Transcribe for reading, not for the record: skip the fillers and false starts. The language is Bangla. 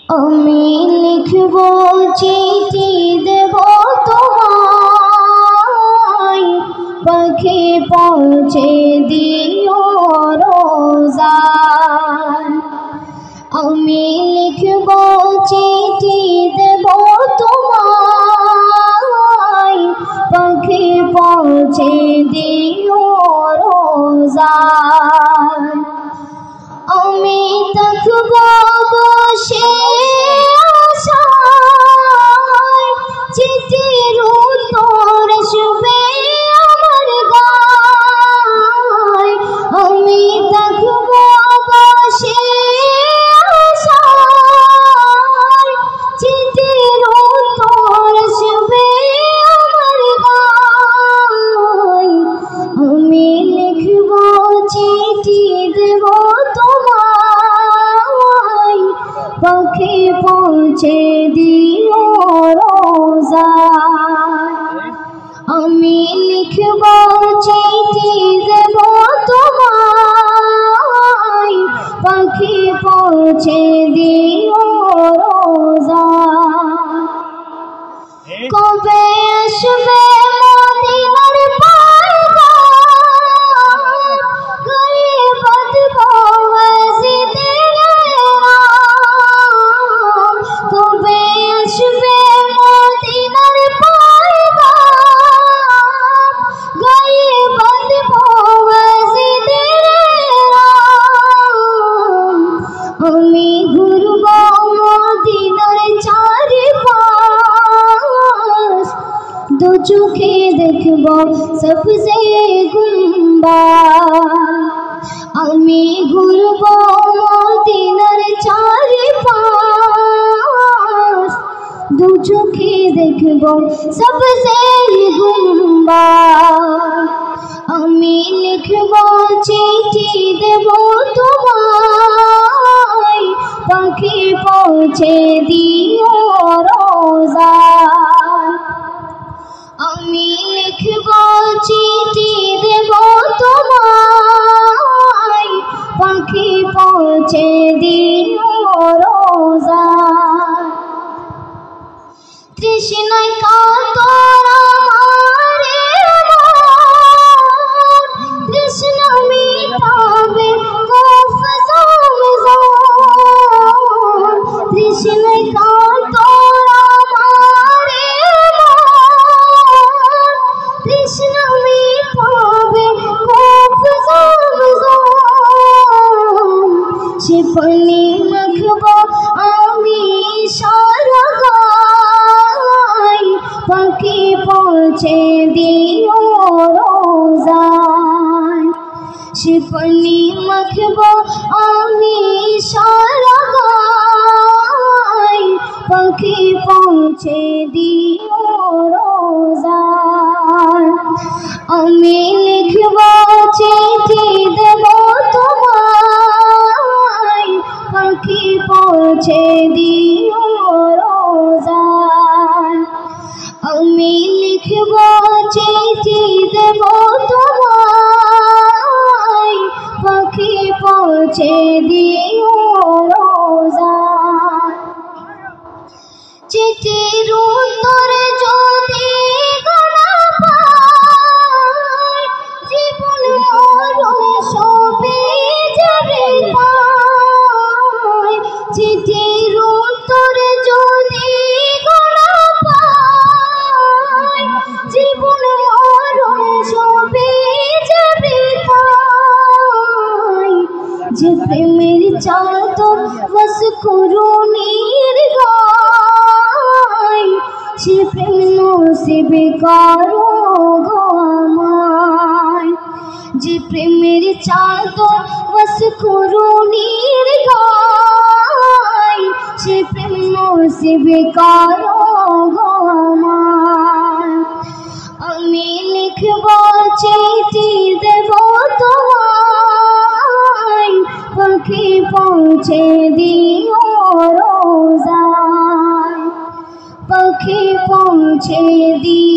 আমি লিখব চিঠি দেব তোমায়, পাখি পৌঁছে দিও রোজায়। আমি লিখব চিঠি দেব তোমায়, পাখি পৌঁছে দিও রোজায়। আমি থাকব বসে আশায়, চিঠির উত্তর আসবে আমার গায়। আমি থাকব বসে আশায়, চিঠির উত্তর আসবে আমার গায়। আমি লিখব চিঠি দেব তোমায়, পাখি পৌঁছে দিও রোজায়। আমি লিখব চিঠি দেব তোমায়, পাখি পৌঁছে দিও রোজায়। কবে আসবে মদিনার পয়গাম, গায়ে বাঁধব মসজিদের নাম। কবে আসবে মদিনার পয়গাম, গায়ে বাঁধব মসজিদের নাম। আমি ঘুরব মদিনার চারিপাশ, দু চোখে দেখব সবসে গুম্বাদ। আমি ঘুরব মদিনার চারিপাশ, দু চোখে দেখব সবসে গুম্বাদ। আমি লিখব চিঠি দেব তোমায়, পাখি পৌঁছে দিও রোজায়। আমি লিখব চিঠি দেব তোমায়, পাখি পৌঁছে দিও রোজায়। তৃষ্ণায় কাতর আমার মন, তৃষ্ণা মিটাবে কফ জমজম। তৃষ্ণায় কাতর আমার মন, তৃষ্ণা মিটাবে কফ জমজম। সে পানি মাখব আমি সারা গায়, পাখি পৌঁছে দিও রোজায়। সে পানি মাখব আমি সারা গায়, পাখি পৌঁছে দিও রোজায়। আমি লিখব চিঠি দেব তোমায়, পাখি পৌঁছে দিও রোজায়। আমি লিখব চিঠি দেব তোমায়, পাখি পৌঁছে দিও রোজায়। চিঠির উত্তর যদি গোনা পাই, জীবন মরণ সবে যাবে তাই। চিঠির উত্তর যদি গোনা পাই, জীবন মরণ সবে যাবে তাই। যে প্রেমের চাদর বস করুণীর গায়, সে প্রেম নসিবে কারো গো আমায়। যে প্রেমের চাদর বস করুণীর গায়, সে প্রেম নসিবে কারো গো আমায়। আমি লিখব চিঠি দেব তোমায়, পাখি পৌঁছে দিও রোজায়। পাখি পৌঁছে দিও